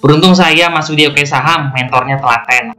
Beruntung saya masuk di Oke Saham, mentornya telaten.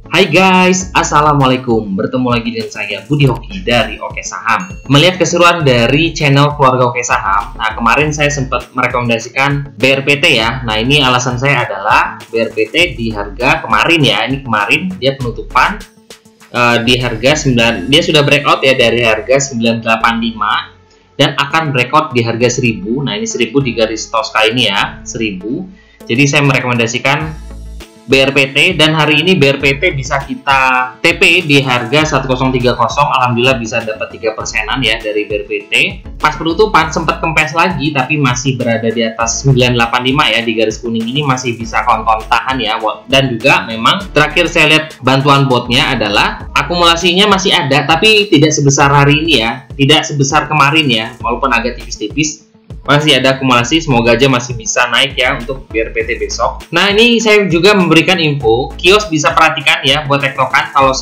Hai guys, Assalamualaikum. Bertemu lagi dengan saya Budi Hoki dari Oke Saham. Melihat keseruan dari channel keluarga Oke Saham, nah kemarin saya sempat merekomendasikan BRPT ya. Nah ini alasan saya adalah BRPT di harga kemarin ya. Ini kemarin dia penutupan di harga 9, dia sudah breakout ya dari harga 985 dan akan breakout di harga 1000. Nah ini 1000 di garis Tosca ini ya, 1000. Jadi saya merekomendasikan BRPT, dan hari ini BRPT bisa kita TP di harga 1030. Alhamdulillah bisa dapat 3%-an ya dari BRPT. Pas penutupan sempat kempes lagi tapi masih berada di atas 985 ya, di garis kuning ini masih bisa konton tahan ya. Dan juga memang terakhir saya lihat bantuan botnya adalah akumulasinya masih ada tapi tidak sebesar hari ini ya, tidak sebesar kemarin ya, walaupun agak tipis-tipis. Masih ada akumulasi, semoga aja masih bisa naik ya untuk BRPT besok. Nah ini saya juga memberikan info, kios bisa perhatikan ya buat tektokan, kalau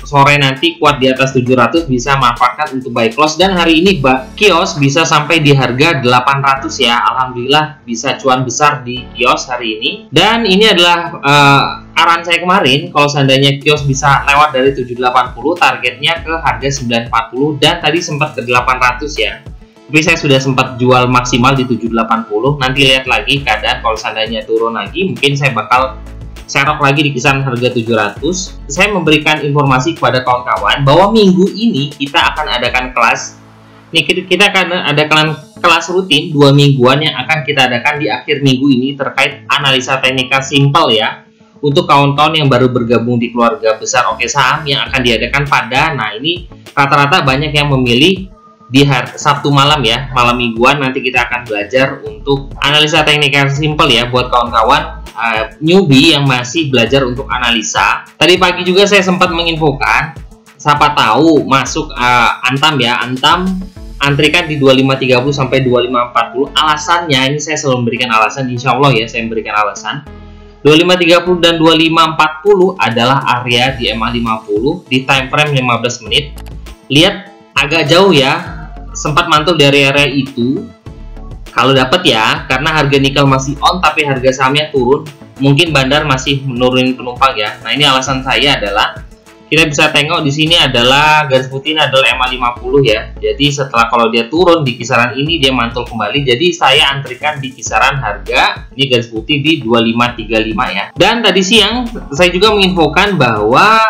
sore nanti kuat di atas 700 bisa manfaatkan untuk buy close, dan hari ini kios bisa sampai di harga 800 ya. Alhamdulillah bisa cuan besar di kios hari ini. Dan ini adalah arahan saya kemarin, kalau seandainya kios bisa lewat dari 780, targetnya ke harga 940 dan tadi sempat ke 800 ya. Tapi saya sudah sempat jual maksimal di 780. Nanti lihat lagi keadaan, kalau seandainya turun lagi mungkin saya bakal serok lagi di kisaran harga 700. Saya memberikan informasi kepada kawan-kawan bahwa minggu ini kita akan adakan kelas. Nih kita akan adakan kelas rutin 2 mingguan yang akan kita adakan di akhir minggu ini terkait analisa teknikal simple ya. Untuk kawan-kawan yang baru bergabung di keluarga besar Oke Saham yang akan diadakan pada, nah ini rata-rata banyak yang memilih di hari Sabtu malam ya, malam mingguan. Nanti kita akan belajar untuk analisa teknikal simple ya buat kawan-kawan newbie yang masih belajar untuk analisa. Tadi pagi juga saya sempat menginfokan, siapa tahu masuk Antam ya, Antam antrikan di 2530 sampai 2540. Alasannya ini saya selalu memberikan alasan, insya Allah ya saya memberikan alasan. 2530 dan 2540 adalah area di MA50 di time frame 15 menit. Lihat agak jauh ya, sempat mantul dari area itu. Kalau dapat ya, karena harga nikel masih on tapi harga sahamnya turun, mungkin bandar masih menurunin penumpang ya. Nah ini alasan saya adalah kita bisa tengok di sini adalah garis putih ini adalah MA50 ya. Jadi setelah kalau dia turun di kisaran ini dia mantul kembali. Jadi saya antrikan di kisaran harga ini garis putih di 2535 ya. Dan tadi siang saya juga menginfokan bahwa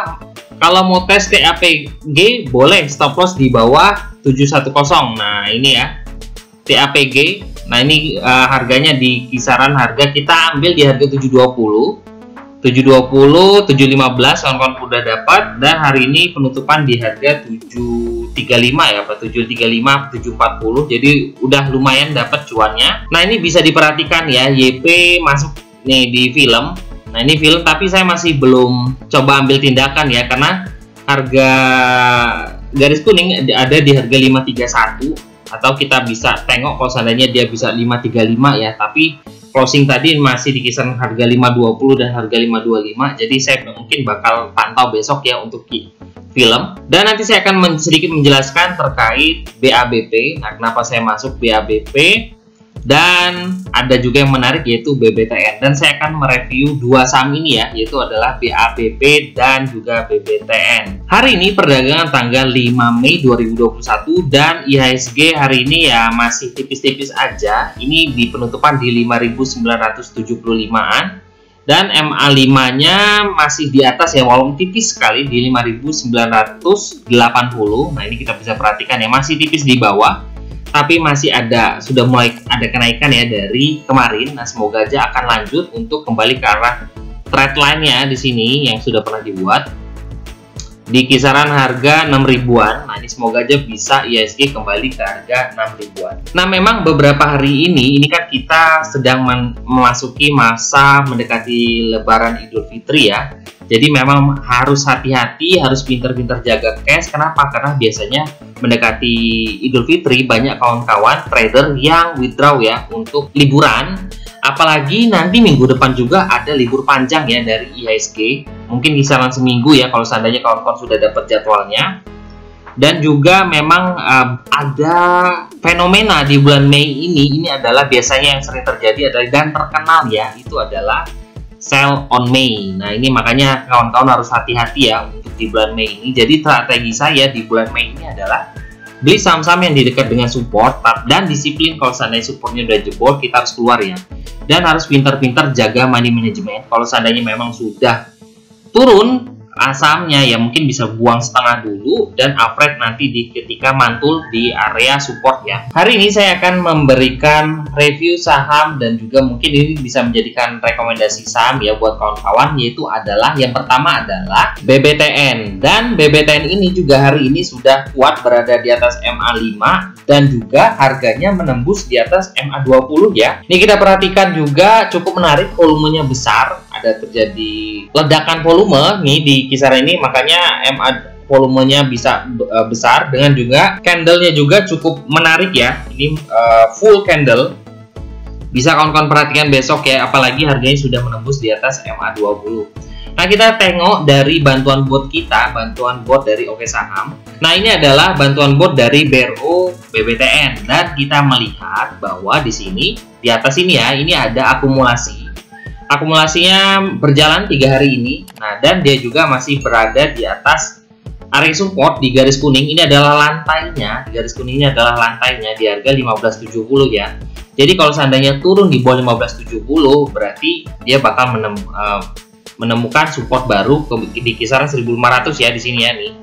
kalau mau tes TAPG boleh stop loss di bawah 710. Nah ini ya TAPG. Nah ini harganya di kisaran harga kita ambil di harga 720, 715 kawan-kawan udah dapat, dan hari ini penutupan di harga 735 ya, 735 740. Jadi udah lumayan dapat cuannya. Nah ini bisa diperhatikan ya, YP masuk nih di film. Nah ini film, tapi saya masih belum coba ambil tindakan ya, karena harga garis kuning ada di harga 531, atau kita bisa tengok kalau seandainya dia bisa 535 ya, tapi closing tadi masih di kisaran harga 520 dan harga 525. Jadi saya mungkin bakal pantau besok ya untuk film. Dan nanti saya akan sedikit menjelaskan terkait BABP. Nah kenapa saya masuk BABP, dan ada juga yang menarik yaitu BBTN, dan saya akan mereview dua saham ini ya, yaitu adalah BABP dan juga BBTN. Hari ini perdagangan tanggal 5 Mei 2021 dan IHSG hari ini ya masih tipis-tipis aja. Ini di penutupan di 5.975-an dan MA5 nya masih di atas ya, walaupun tipis sekali di 5.980. Nah ini kita bisa perhatikan ya, masih tipis di bawah, tapi masih ada, sudah mulai ada kenaikan ya dari kemarin. Nah semoga aja akan lanjut untuk kembali ke arah trend line-nya di sini yang sudah pernah dibuat di kisaran harga 6.000-an. Nah ini semoga aja bisa IHSG kembali ke harga 6.000-an. Nah memang beberapa hari ini kan kita sedang memasuki masa mendekati Lebaran Idul Fitri ya. Jadi memang harus hati-hati, harus pintar-pintar jaga cash. Kenapa? Karena biasanya mendekati Idul Fitri banyak kawan-kawan trader yang withdraw ya untuk liburan. Apalagi nanti minggu depan juga ada libur panjang ya dari IHSG. Mungkin kisaran seminggu ya kalau seandainya kawan-kawan sudah dapat jadwalnya. Dan juga memang ada fenomena di bulan Mei ini adalah biasanya yang sering terjadi adalah dan terkenal ya, itu adalah sell on May. Nah ini makanya kawan-kawan harus hati-hati ya untuk di bulan Mei ini. Jadi strategi saya di bulan Mei ini adalah beli saham-saham yang di dekat dengan support dan disiplin. Kalau seandainya supportnya udah jebol, kita harus keluar ya. Dan harus pintar-pintar jaga money management. Kalau seandainya memang sudah turun sahamnya ya mungkin bisa buang setengah dulu dan average nanti ketika mantul di area support ya. Hari ini saya akan memberikan review saham dan juga mungkin ini bisa menjadikan rekomendasi saham ya buat kawan-kawan, yaitu adalah yang pertama adalah BBTN. Dan BBTN ini juga hari ini sudah kuat berada di atas MA5 dan juga harganya menembus di atas MA20 ya. Ini kita perhatikan juga cukup menarik, volumenya besar, ada terjadi ledakan volume nih di kisaran ini, makanya MA volumenya bisa besar, dengan juga candlenya juga cukup menarik ya. Ini full candle, bisa kawan-kawan perhatikan besok ya, apalagi harganya sudah menembus di atas MA20. Nah kita tengok dari bantuan bot kita, bantuan bot dari Oke Saham. Nah ini adalah bantuan bot dari BRO BBTN dan kita melihat bahwa di sini di atas ini ya, ini ada akumulasi. Akumulasinya berjalan 3 hari ini. Nah, dan dia juga masih berada di atas area support di garis kuning. Ini adalah lantainya. Di garis kuning ini adalah lantainya di harga 1570 ya. Jadi kalau seandainya turun di bawah 1570, berarti dia bakal menemukan support baru di kisaran 1500 ya di sini ya nih.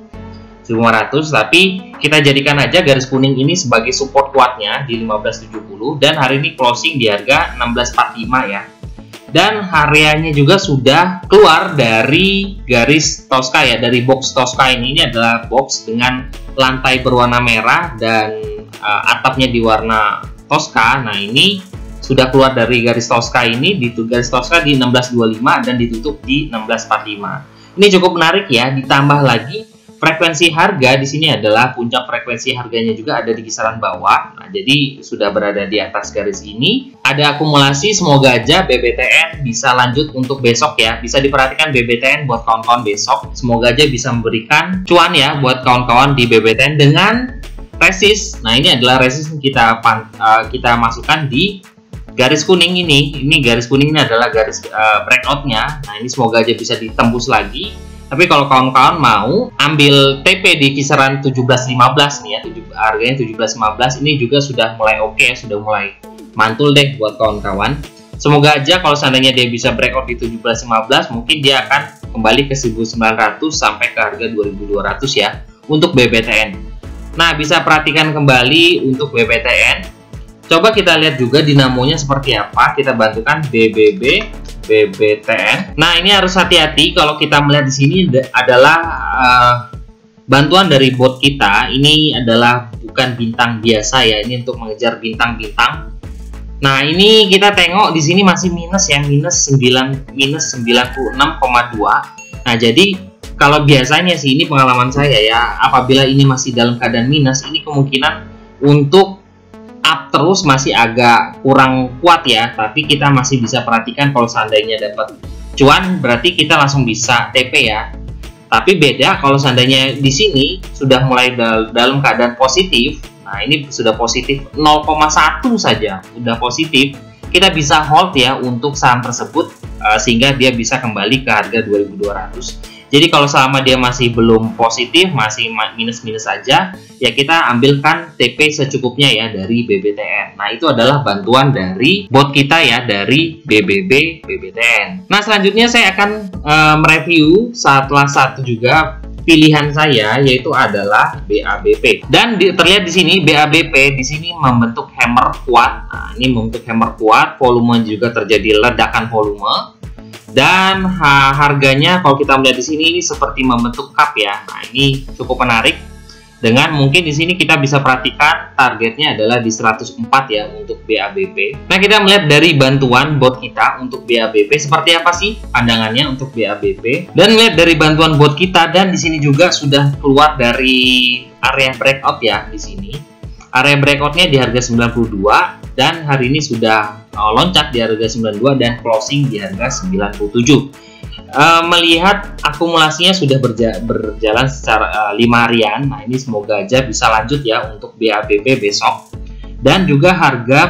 1500, tapi kita jadikan aja garis kuning ini sebagai support kuatnya di 1570 dan hari ini closing di harga 1645 ya. Dan harianya juga sudah keluar dari garis Tosca ya, dari box Tosca ini. Ini adalah box dengan lantai berwarna merah dan atapnya di warna Tosca. Nah ini sudah keluar dari garis Tosca ini, di garis Tosca di 1625 dan ditutup di 1645. Ini cukup menarik ya, ditambah lagi frekuensi harga di sini adalah puncak frekuensi harganya juga ada di kisaran bawah. Nah, jadi sudah berada di atas garis ini. Ada akumulasi, semoga aja BBTN bisa lanjut untuk besok ya. Bisa diperhatikan BBTN buat kawan-kawan besok. Semoga aja bisa memberikan cuan ya buat kawan-kawan di BBTN dengan resist. Nah, ini adalah resist yang kita masukkan di garis kuning ini. Ini garis kuning ini adalah garis breakout-nya. Nah, ini semoga aja bisa ditembus lagi. Tapi kalau kawan-kawan mau ambil TP di kisaran 17.15 nih ya, harganya 17.15 ini juga sudah mulai oke, sudah mulai mantul deh buat kawan-kawan. Semoga aja kalau seandainya dia bisa breakout di 17.15, mungkin dia akan kembali ke 1.900 sampai ke harga 2.200 ya untuk BBTN. Nah, bisa perhatikan kembali untuk BBTN. Coba kita lihat juga dinamonya seperti apa. Kita bantukan BBTN. Nah, ini harus hati-hati kalau kita melihat di sini adalah bantuan dari bot kita. Ini adalah bukan bintang biasa ya, ini untuk mengejar bintang-bintang. Nah, ini kita tengok di sini masih minus ya, minus 96,2. Nah, jadi kalau biasanya sih, ini pengalaman saya ya, apabila ini masih dalam keadaan minus, ini kemungkinan untuk up terus masih agak kurang kuat ya, tapi kita masih bisa perhatikan kalau seandainya dapat cuan berarti kita langsung bisa TP ya. Tapi beda kalau seandainya di sini sudah mulai dalam keadaan positif. Nah, ini sudah positif 0,1 saja udah positif, kita bisa hold ya untuk saham tersebut sehingga dia bisa kembali ke harga 2.200. Jadi kalau selama dia masih belum positif, masih minus-minus saja, ya kita ambilkan TP secukupnya ya dari BBTN. Nah, itu adalah bantuan dari bot kita ya, dari BBTN. Nah, selanjutnya saya akan mereview salah satu juga pilihan saya, yaitu adalah BABP. Dan terlihat di sini BABP di sini membentuk hammer kuat. Nah, ini membentuk hammer kuat, volume juga terjadi ledakan volume. Dan harganya kalau kita melihat di sini ini seperti membentuk cup ya. Nah, ini cukup menarik. Dengan mungkin di sini kita bisa perhatikan targetnya adalah di 104 ya untuk BABP. Nah, kita melihat dari bantuan bot kita untuk BABP seperti apa sih pandangannya untuk BABP. Dan melihat dari bantuan bot kita, dan di sini juga sudah keluar dari area breakout ya di sini. Area breakoutnya di harga 92 dan hari ini sudah loncat di harga 92 dan closing di harga 97. Melihat akumulasinya sudah berjalan secara 5 harian. Nah, ini semoga aja bisa lanjut ya untuk BABP besok. Dan juga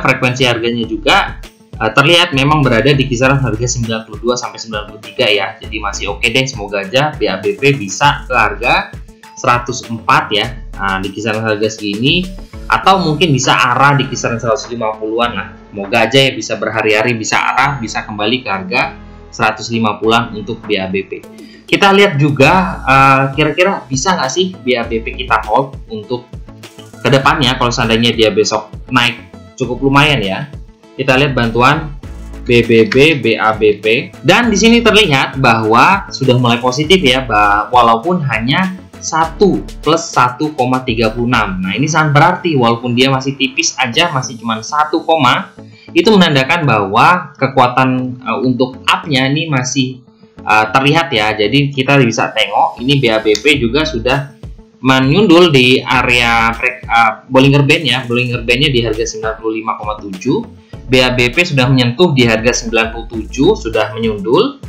frekuensi harganya juga terlihat memang berada di kisaran harga 92 sampai 93 ya. Jadi masih oke deh, semoga aja BABP bisa ke harga 104 ya. Nah, di kisaran harga segini atau mungkin bisa arah di kisaran 150-an lah. Semoga aja ya bisa berhari-hari, bisa arah, bisa kembali ke harga 150-an untuk BABP. Kita lihat juga kira-kira bisa nggak sih BABP kita hold untuk kedepannya kalau seandainya dia besok naik cukup lumayan ya. Kita lihat bantuan BBB, BABP, dan di sini terlihat bahwa sudah mulai positif ya, walaupun hanya 1 plus 1,36. Nah, ini sangat berarti walaupun dia masih tipis aja, masih cuma 1, itu menandakan bahwa kekuatan untuk up-nya ini masih terlihat ya. Jadi kita bisa tengok ini BABP juga sudah menyundul di area Bollinger Band ya. Bollinger Band-nya di harga 95,7. BABP sudah menyentuh di harga 97, sudah menyundul.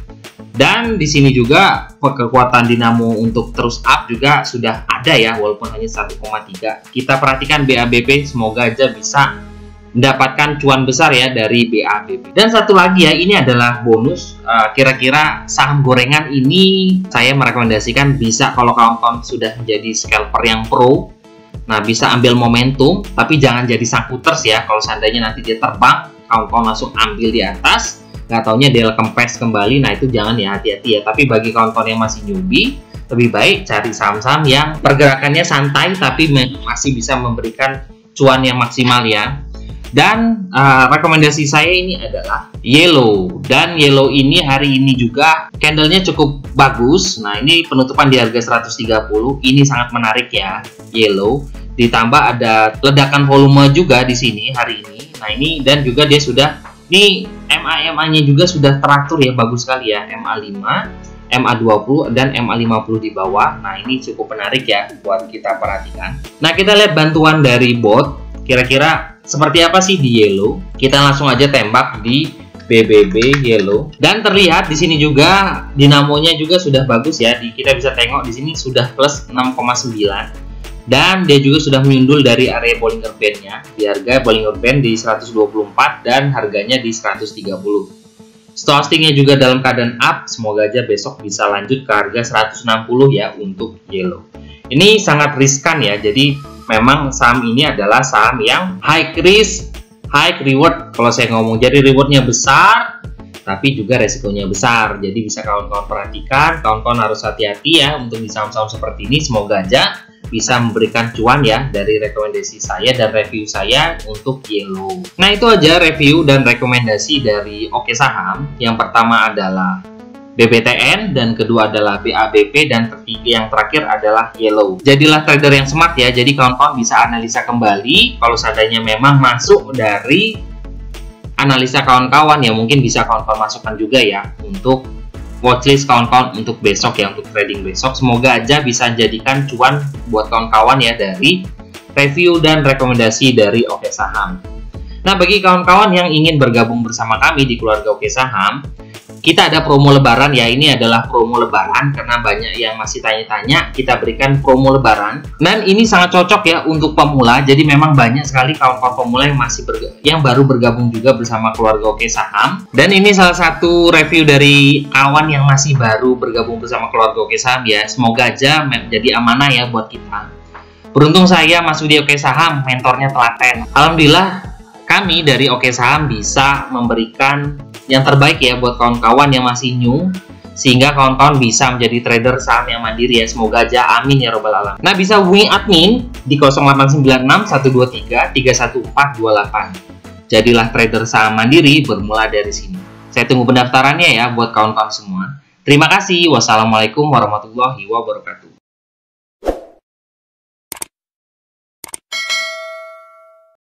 Dan di sini juga kekuatan dinamo untuk terus up juga sudah ada ya, walaupun hanya 1,3. Kita perhatikan BABP, semoga aja bisa mendapatkan cuan besar ya dari BABP. Dan satu lagi ya, ini adalah bonus. Kira-kira saham gorengan ini saya merekomendasikan bisa kalau kawan-kawan sudah menjadi scalper yang pro. Nah, bisa ambil momentum, tapi jangan jadi sangkuters ya. Kalau seandainya nanti dia terbang, kawan-kawan langsung ambil di atas, nggak taunya dia kempes kembali. Nah, itu jangan ya, hati-hati ya. Tapi bagi kawan-kawan yang masih newbie, lebih baik cari saham-saham yang pergerakannya santai tapi masih bisa memberikan cuan yang maksimal ya. Dan rekomendasi saya ini adalah Yellow. Dan Yellow ini hari ini juga candlenya cukup bagus. Nah, ini penutupan di harga 130. Ini sangat menarik ya, Yellow. Ditambah ada ledakan volume juga di sini hari ini. Nah, ini dan juga dia sudah ini MA-nya juga sudah teratur ya, bagus sekali ya. MA5, MA20 dan MA50 di bawah. Nah, ini cukup menarik ya buat kita perhatikan. Nah, kita lihat bantuan dari bot. Kira-kira seperti apa sih di Yellow? Kita langsung aja tembak di BBB Yellow. Dan terlihat di sini juga dinamonya juga sudah bagus ya. Kita bisa tengok di sini sudah plus 6,9. Dan dia juga sudah menyundul dari area Bollinger Band-nya. Di harga Bollinger Band di 124 dan harganya di 130. Stochastic-nya juga dalam keadaan up. Semoga aja besok bisa lanjut ke harga 160 ya untuk Yellow. Ini sangat riskan ya. Jadi memang saham ini adalah saham yang high risk, high reward. Kalau saya ngomong, jadi rewardnya besar, tapi juga resikonya besar. Jadi bisa kawan-kawan perhatikan, kawan-kawan harus hati-hati ya untuk di saham-saham seperti ini. Semoga aja bisa memberikan cuan ya dari rekomendasi saya dan review saya untuk Yellow. Nah, itu aja review dan rekomendasi dari Oke Saham. Yang pertama adalah BBTN, dan kedua adalah BABP, dan yang terakhir adalah Yellow. Jadilah trader yang smart ya, jadi kawan-kawan bisa analisa kembali. Kalau seandainya memang masuk dari analisa kawan-kawan ya, mungkin bisa kawan-kawan masukkan juga ya untuk watchlist kawan-kawan untuk besok ya, untuk trading besok. Semoga aja bisa jadikan cuan buat kawan-kawan ya dari review dan rekomendasi dari Oke Saham. Nah, bagi kawan-kawan yang ingin bergabung bersama kami di keluarga Oke Saham, kita ada promo lebaran ya. Ini adalah promo lebaran karena banyak yang masih tanya-tanya, kita berikan promo lebaran. Dan ini sangat cocok ya untuk pemula. Jadi memang banyak sekali kawan-kawan pemula yang baru bergabung juga bersama keluarga Oke Saham. Dan ini salah satu review dari kawan yang masih baru bergabung bersama keluarga Oke Saham ya. Semoga aja jadi amanah ya buat kita. Beruntung saya masuk di Oke Saham, mentornya telaten. Alhamdulillah kami dari Oke Saham bisa memberikan yang terbaik ya buat kawan-kawan yang masih new, sehingga kawan-kawan bisa menjadi trader saham yang mandiri ya. Semoga aja, amin ya robbal alamin. Nah, bisa hubungi admin di 0896 123 31428. Jadilah trader saham mandiri bermula dari sini. Saya tunggu pendaftarannya ya buat kawan-kawan semua. Terima kasih. Wassalamualaikum warahmatullahi wabarakatuh.